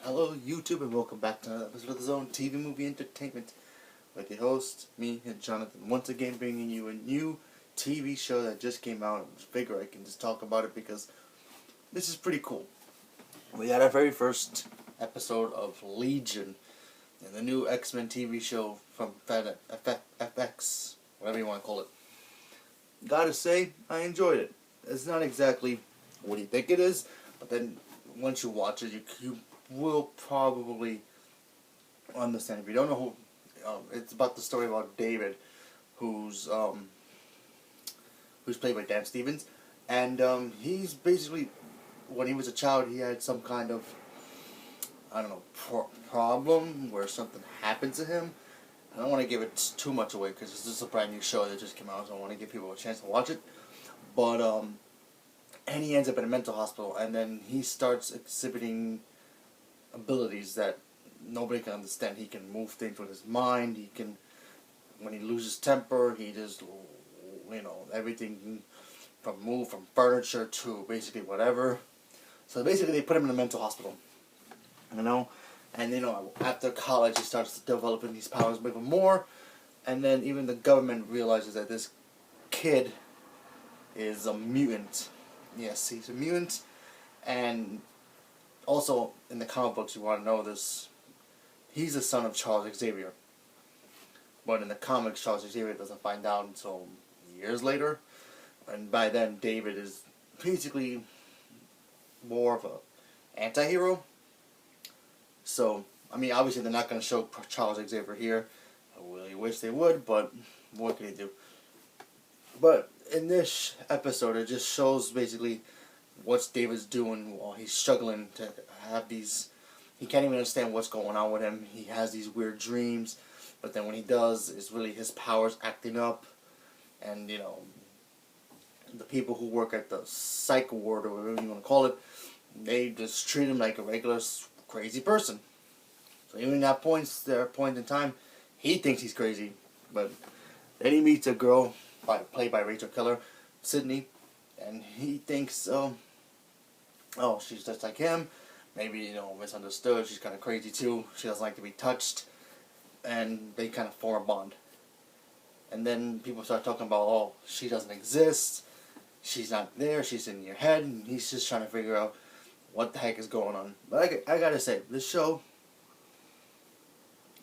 Hello YouTube and welcome back to another episode of the Zone TV Movie Entertainment with your host, me and Jonathan, once again bringing you a new TV show that just came out. I figure I can just talk about it because this is pretty cool. We had our very first episode of Legion, and the new X-Men TV show from FX, whatever you want to call it. Gotta say, I enjoyed it. It's not exactly what you think it is, but then once you watch it, you will probably understand. If you don't know who, it's about the story about David, who's played by Dan Stevens, and he's basically, when he was a child, he had some kind of, I don't know, problem where something happened to him. I don't want to give it too much away because this is a brand new show that just came out, so I want to give people a chance to watch it. But and he ends up in a mental hospital, and then he starts exhibiting abilities that nobody can understand. He can move things with his mind. He can, when he loses temper, he just, everything from furniture to basically whatever. So basically they put him in a mental hospital, and after college he starts developing these powers even more, and then even the government realizes that this kid is a mutant. Yes, he's a mutant, and also, in the comic books, you want to know this, he's the son of Charles Xavier. But in the comics, Charles Xavier doesn't find out until years later. And by then, David is basically more of an anti-hero. So, I mean, obviously they're not going to show Charles Xavier here. I really wish they would, but what can they do? But in this episode, it just shows basically what's David's doing while he's struggling to have these. He can't even understand what's going on with him. He has these weird dreams, but then when he does, it's really his powers acting up, and the people who work at the psych ward or whatever you want to call it, they just treat him like a regular crazy person. So even at point in time, he thinks he's crazy, but then he meets a girl played by Rachel Keller, Sydney, and he thinks, she's just like him. Maybe, misunderstood. She's kind of crazy too. She doesn't like to be touched. And they kind of form a bond. And then people start talking about, she doesn't exist. She's not there. She's in your head. And he's just trying to figure out what the heck is going on. But I gotta say, this show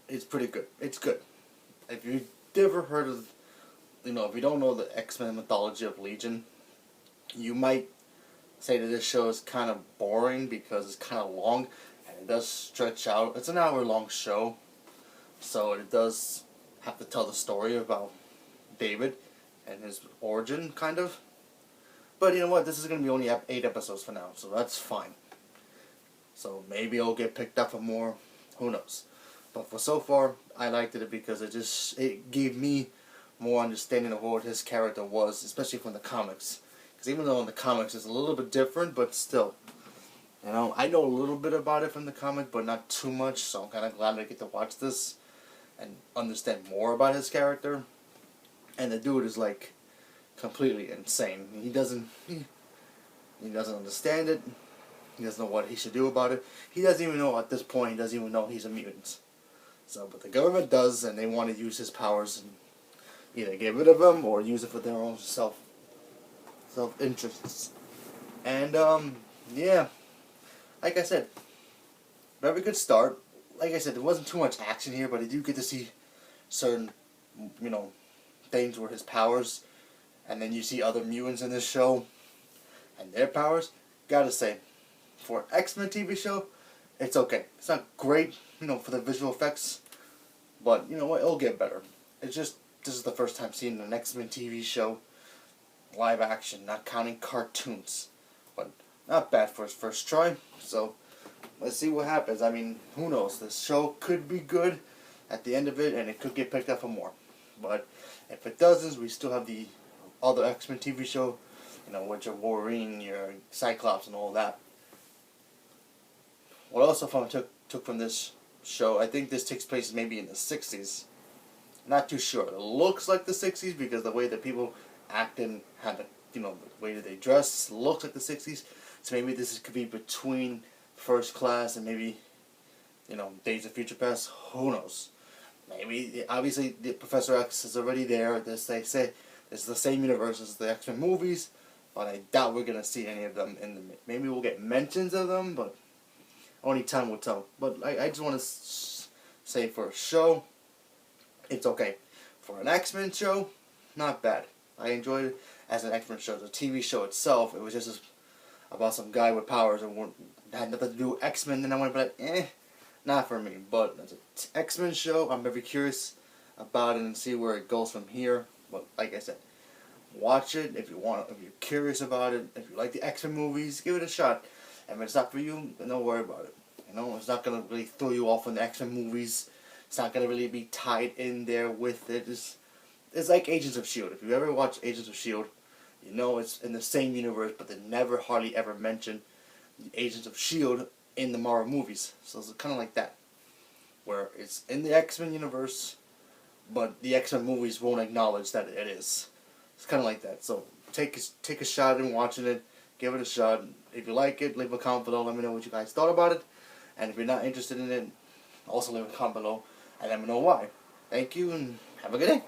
is pretty good. It's good. If you've never heard of, if you don't know the X-Men mythology of Legion, you might say that this show is kind of boring because it's kind of long and it does stretch out. It's an hour-long show, so it does have to tell the story about David and his origin, kind of. But you know what? This is going to be only 8 episodes for now, so that's fine. So maybe it'll get picked up for more. Who knows? But for so far, I liked it because it gave me more understanding of what his character was, especially from the comics. Because even though in the comics it's a little bit different, but still, I know a little bit about it from the comic, but not too much. So I'm kind of glad I get to watch this and understand more about his character. And the dude is like completely insane. He doesn't understand it. He doesn't know what he should do about it. He doesn't even know at this point. He doesn't even know he's a mutant. So, but the government does, and they want to use his powers and either get rid of him or use it for their own self-interests. And, yeah, like I said, very good start. Like I said, there wasn't too much action here, but I do get to see certain, things where his powers, and then you see other mutants in this show, and their powers. Gotta say, for an X-Men TV show, it's okay. It's not great, for the visual effects, but you know what, it'll get better. It's just, this is the first time seeing an X-Men TV show, live action, not counting cartoons. But not bad for his first try, so let's see what happens. I mean, who knows, this show could be good at the end of it, and it could get picked up for more. But if it doesn't, we still have the other X-Men TV show, with your Wolverine, your Cyclops, and all that. What else I took from this show, I think this takes place maybe in the 60s. Not too sure. It looks like the 60s because the way that people act and have the way that they dress looks like the 60s. So maybe this could be between First Class and maybe Days of Future Past. Who knows? Maybe obviously the Professor X is already there. They say it's the same universe as the X-Men movies, but I doubt we're gonna see any of them in the. Maybe we'll get mentions of them, but only time will tell. But I just want to say for a show, it's okay. For an X-Men show, not bad. I enjoyed it as an X-Men show. The TV show itself, it was just about some guy with powers and had nothing to do with X-Men. Then I went like, not for me. But as an X-Men show, I'm very curious about it and see where it goes from here. But like I said, watch it if you want. If you're curious about it, if you like the X-Men movies, give it a shot. And if it's not for you, then don't worry about it. It's not gonna really throw you off on the X-Men movies. It's not gonna really be tied in there with it. It's like Agents of S.H.I.E.L.D. If you ever watch Agents of S.H.I.E.L.D., it's in the same universe, but they never hardly ever mention the Agents of S.H.I.E.L.D. in the Marvel movies. So it's kind of like that, where it's in the X-Men universe, but the X-Men movies won't acknowledge that it is. It's kind of like that. So take a shot in watching it. Give it a shot. If you like it, leave a comment below. Let me know what you guys thought about it. And if you're not interested in it, also leave a comment below and let me know why. Thank you and have a good day.